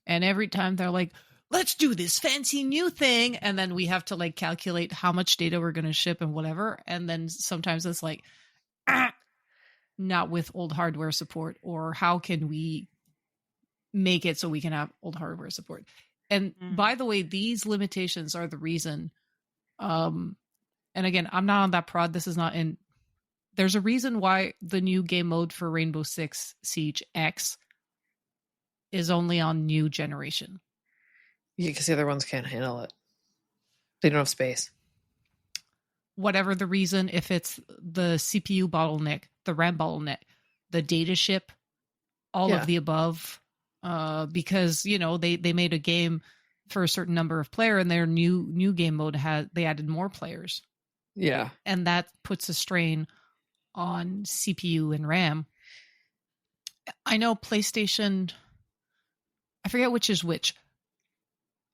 And every time they're like, let's do this fancy new thing. And then we have to like calculate how much data we're going to ship and whatever. And then sometimes it's like, not with old hardware support, or how can we make it so we can have old hardware support? And by the way, these limitations are the reason. And again, I'm not on that prod. This is not in. There's a reason why the new game mode for Rainbow Six Siege X is only on new generation. Yeah, because the other ones can't handle it. They don't have space. Whatever the reason, if it's the CPU bottleneck, the RAM bottleneck, the data ship, all of the above, because they made a game for a certain number of players, and their new game mode they added more players. Yeah, and that puts a strain on CPU and RAM. I know PlayStation, I forget which is which.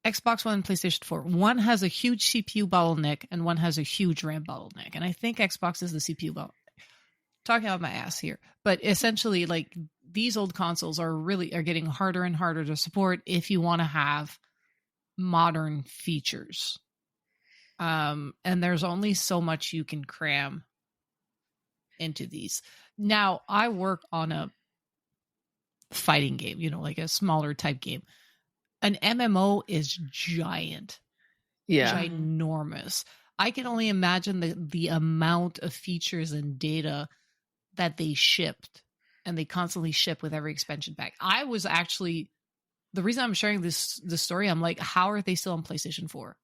Xbox One and PlayStation 4. One has a huge CPU bottleneck and one has a huge RAM bottleneck. And I think Xbox is the CPU bottleneck. Talking out my ass here. But essentially, like, these old consoles are getting harder and harder to support if you want to have modern features. And there's only so much you can cram into these. Now, I work on a fighting game, like a smaller type game. An MMO is giant. Yeah. Ginormous. I can only imagine the amount of features and data that they shipped, and they constantly ship with every expansion pack. I was actually, the reason I'm sharing this story, I'm like, how are they still on PlayStation 4?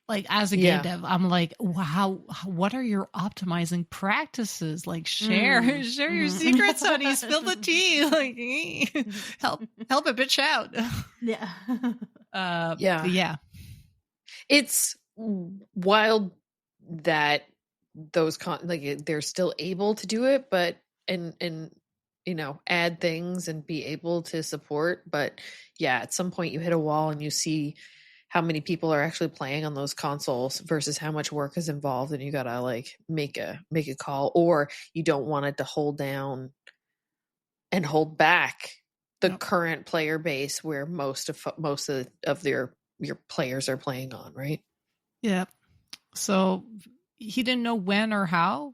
Like, as a game dev, I'm like, wow, what are your optimizing practices? Like, share your secrets, honey. Spill the tea. Like, help a bitch out. Yeah. Yeah. It's wild that those they're still able to do it, but and add things and be able to support. But yeah, at some point you hit a wall and you see how many people are actually playing on those consoles versus how much work is involved, and you gotta like make a call, or you don't want it to hold down and hold back the current player base where most of your players are playing on, right? Yeah. So he didn't know when or how,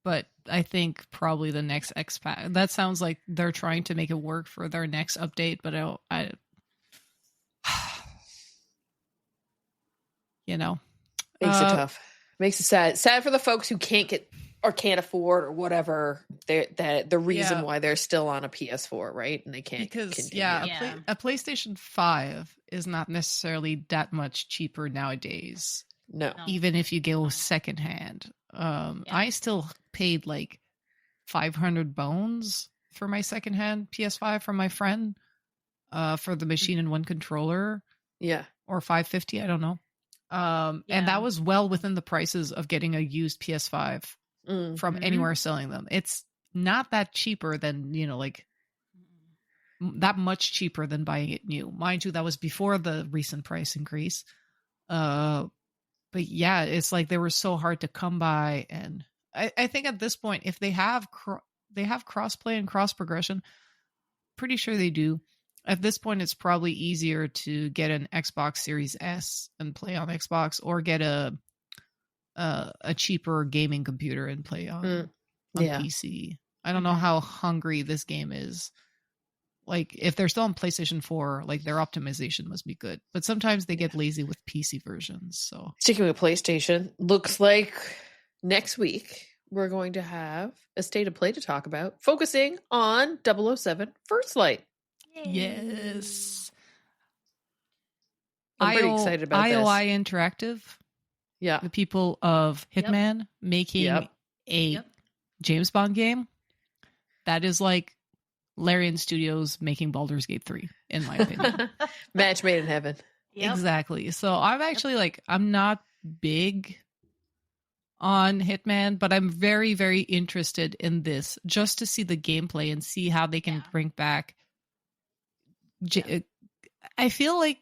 but I think probably the next X pack. That sounds like they're trying to make it work for their next update, but I makes it tough. Makes it sad for the folks who can't get or can't afford or whatever. The reason why they're still on a PS4, right? And they can't continue. A PlayStation 5 is not necessarily that much cheaper nowadays. No. Even if you go secondhand. I still paid like 500 bones for my secondhand PS5 from my friend for the machine and one controller. Yeah. Or 550, I don't know. And that was well within the prices of getting a used PS5 from anywhere selling them. It's not that cheaper than, that much cheaper than buying it new. Mind you, that was before the recent price increase. But yeah, it's like they were so hard to come by. And I think at this point, if they have cross-play and cross-progression, pretty sure they do. At this point, it's probably easier to get an Xbox Series S and play on Xbox, or get a cheaper gaming computer and play on PC. I don't know how hungry this game is. Like, if they're still on PlayStation 4, like, their optimization must be good. But sometimes they get lazy with PC versions. So, sticking with PlayStation, looks like next week we're going to have a state of play to talk about, focusing on 007 First Light. Yes. I'm pretty excited about this. IOI Interactive. Yeah. The people of Hitman making a James Bond game. That is like Larian Studios making Baldur's Gate 3, in my opinion. Match made in heaven. Yep. Exactly. So I'm actually I'm not big on Hitman, but I'm very, very interested in this just to see the gameplay and see how they can bring back. I feel like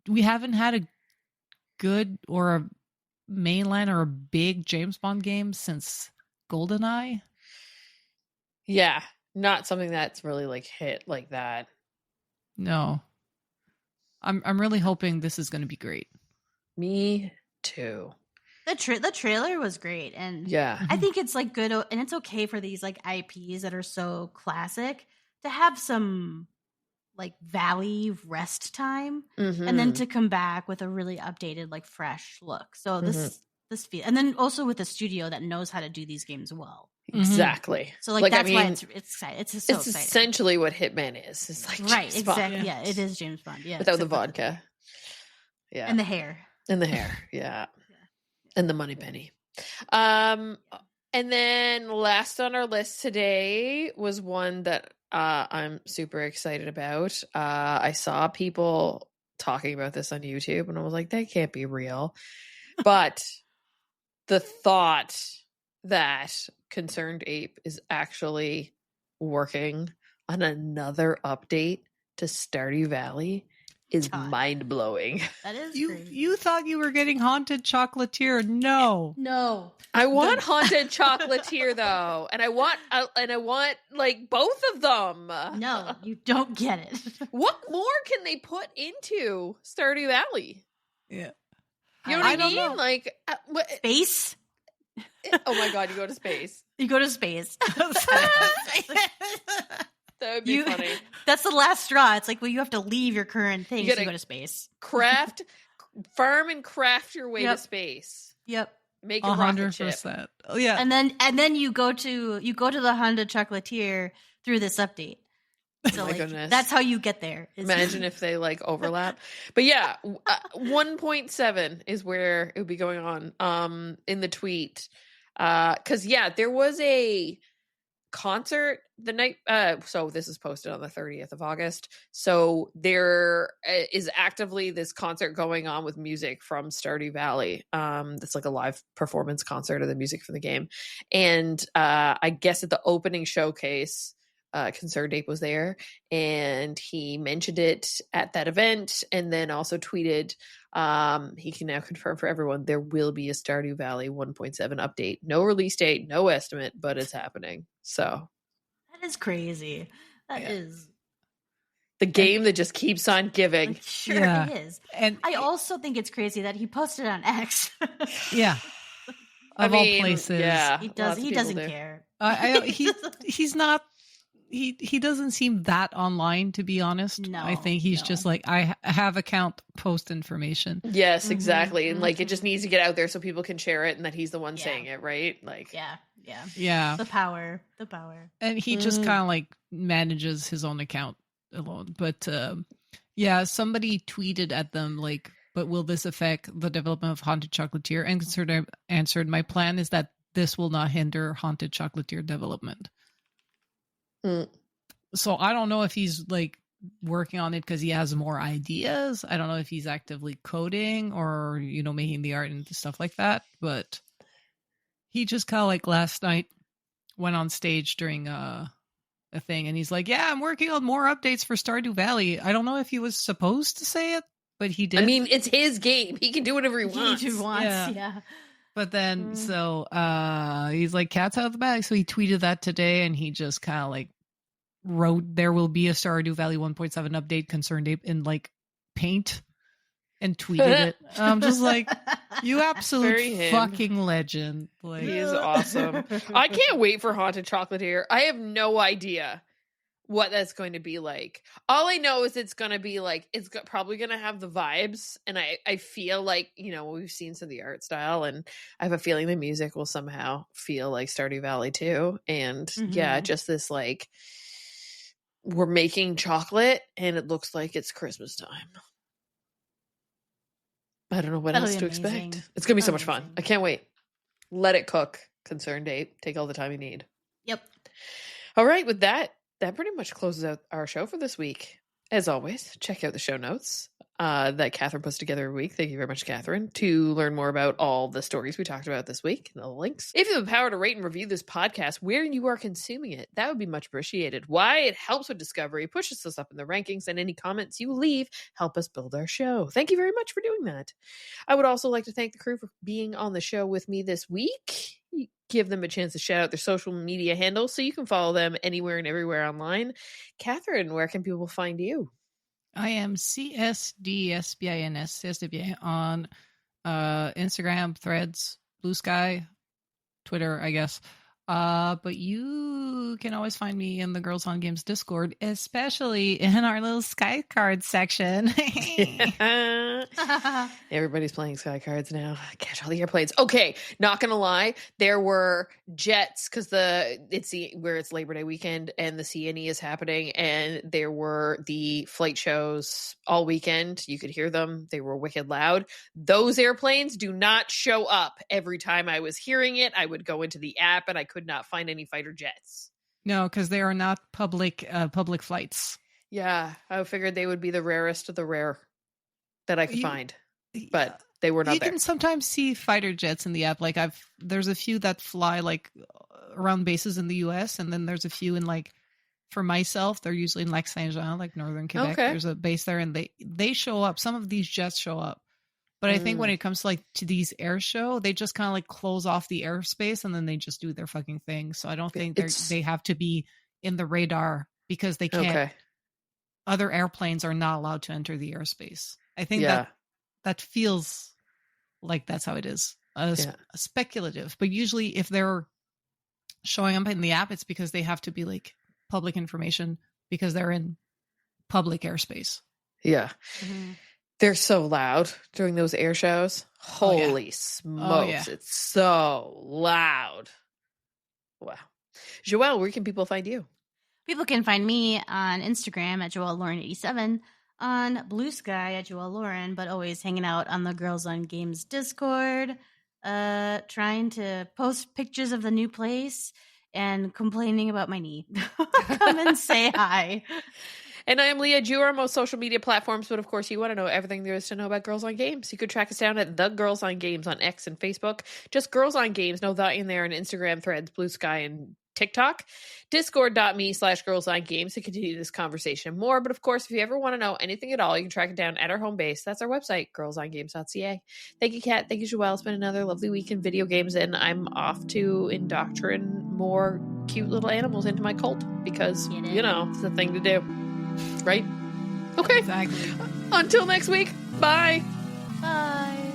we haven't had a good or a mainline or a big James Bond game since GoldenEye. Yeah, not something that's really like hit like that. No. I'm really hoping this is going to be great. Me too. The trailer was great, and I think it's like good, and it's okay for these like IPs that are so classic to have some like valley rest time, and then to come back with a really updated, like fresh look. So this and then also with a studio that knows how to do these games well. Exactly. So like that's why it's exciting. It's so exciting. Essentially what Hitman is. It's like right, James exactly. Bond. Yeah, it is James Bond. Yeah, without the vodka. Yeah, and the hair. Yeah, and the money penny. And then last on our list today was one that I'm super excited about. I saw people talking about this on YouTube, and I was like, that can't be real. But the thought that Concerned Ape is actually working on another update to Stardew Valley is mind-blowing. That is you thought you were getting Haunted Chocolatier. No. I want Haunted Chocolatier though, and I want like both of them. No, you don't get it. What more can they put into Stardew Valley? Yeah, you know what I mean? Know. Like space. Oh my god, you go to space. You go to space. That would be funny. That's the last straw. It's like, well, you have to leave your current thing to go to space. Farm and craft your way to space. Yep. Make a 100%. Oh yeah. And then you go to the Honda Chocolatier through this update. So oh my goodness. That's how you get there. Imagine if they like overlap. But yeah, 1.7 is where it would be going on in the tweet. Cause there was a concert the night so this is posted on the 30th of August, so there is actively this concert going on with music from Stardew Valley. That's like a live performance concert of the music from the game, and I guess at the opening showcase Concerned Ape was there, and he mentioned it at that event, and then also tweeted he can now confirm for everyone there will be a Stardew Valley 1.7 update. No release date, no estimate, but it's happening. So that is crazy. That is the game that just keeps on giving. It is. And I also think it's crazy that he posted on X. Yeah. Of all places. Yeah. He doesn't care. He's not. He doesn't seem that online, to be honest. No, I think he's just like, I have account post information. Yes, exactly. And like it just needs to get out there so people can share it, and that he's the one saying it, right? Like yeah. The power. And he just kind of like manages his own account alone. But somebody tweeted at them like, but will this affect the development of Haunted Chocolatier? And Concerned answered, my plan is that this will not hinder Haunted Chocolatier development. So I don't know if he's like working on it because he has more ideas. I don't know if he's actively coding or, making the art and stuff like that. But he just kind of like last night went on stage during a thing, and he's like, yeah, I'm working on more updates for Stardew Valley. I don't know if he was supposed to say it, but he did. I mean, it's his game. He can do whatever he wants. Yeah. But then, so he's like, cat's out of the bag. So he tweeted that today, and he just kind of like wrote, there will be a Stardew Valley 1.7 update, Concerned Ape, in like paint, and tweeted it. I'm just like, you absolute fucking legend. Like, he is awesome. I can't wait for Haunted Chocolatier. I have no idea what that's going to be like. All I know is it's going to be like, it's probably going to have the vibes, and I feel like, we've seen some of the art style, and I have a feeling the music will somehow feel like Stardew Valley too. And just this like, we're making chocolate and it looks like it's Christmas time. I don't know what else to expect. It's gonna be so much fun. I can't wait. Let it cook, Concerned Ape. Take all the time you need. Yep. All right, with that pretty much closes out our show for this week. As always, check out the show notes that Catherine puts together every week. Thank you very much, Catherine, to learn more about all the stories we talked about this week and the links. If you have the power to rate and review this podcast where you are consuming it, that would be much appreciated. Why? It helps with discovery, pushes us up in the rankings, and any comments you leave help us build our show. Thank you very much for doing that. I would also like to thank the crew for being on the show with me this week. Give them a chance to shout out their social media handles so you can follow them anywhere and everywhere online. Catherine, where can people find you? I am CSDSBINS on Instagram, Threads, Blue Sky, Twitter, I guess. But you can always find me in the Girls on Games Discord, especially in our little Sky Cards section. Everybody's playing Sky Cards now. Catch all the airplanes. Okay, not gonna lie, there were jets because it's Labor Day weekend and the CNE is happening, and there were the flight shows all weekend. You could hear them; they were wicked loud. Those airplanes do not show up every time I was hearing it. I would go into the app and I could not find any fighter jets. No, because they are not public flights. Yeah, I figured they would be the rarest of the rare that I could find, but they were not you there. You can sometimes see fighter jets in the app. Like there's a few that fly like around bases in the US, and then there's a few in like, for myself, they're usually in like Saint-Jean, like northern Quebec. Okay. There's a base there, and they show up. Some of these jets show up. But I think when it comes to these air show, they just kind of like close off the airspace and then they just do their fucking thing. So I don't think they have to be in the radar because they can't. Okay. Other airplanes are not allowed to enter the airspace. I think that feels like that's how it is. Speculative. But usually if they're showing up in the app, it's because they have to be like public information because they're in public airspace. Yeah. Mm-hmm. They're so loud during those air shows. Holy smokes. It's so loud. Wow. Joelle, where can people find you? People can find me on Instagram at JoelleLauren87, on Blue Sky at Joelle Lauren, but always hanging out on the Girls on Games Discord, trying to post pictures of the new place and complaining about my knee. Come and say hi. And I am Leah. You are on most social media platforms, but of course you want to know everything there is to know about Girls on Games. You could track us down at The Girls on Games on X and Facebook. Just Girls on Games, no that in there, on Instagram, Threads, Blue Sky, and TikTok. Discord.me/Girls on Games to continue this conversation more. But of course, if you ever want to know anything at all, you can track it down at our home base. That's our website, girlsongames.ca. Thank you, Kat. Thank you, Joelle. It's been another lovely week in video games, and I'm off to indoctrinate more cute little animals into my cult because, it's the thing to do. Right? Okay. Exactly. Until next week. Bye. Bye.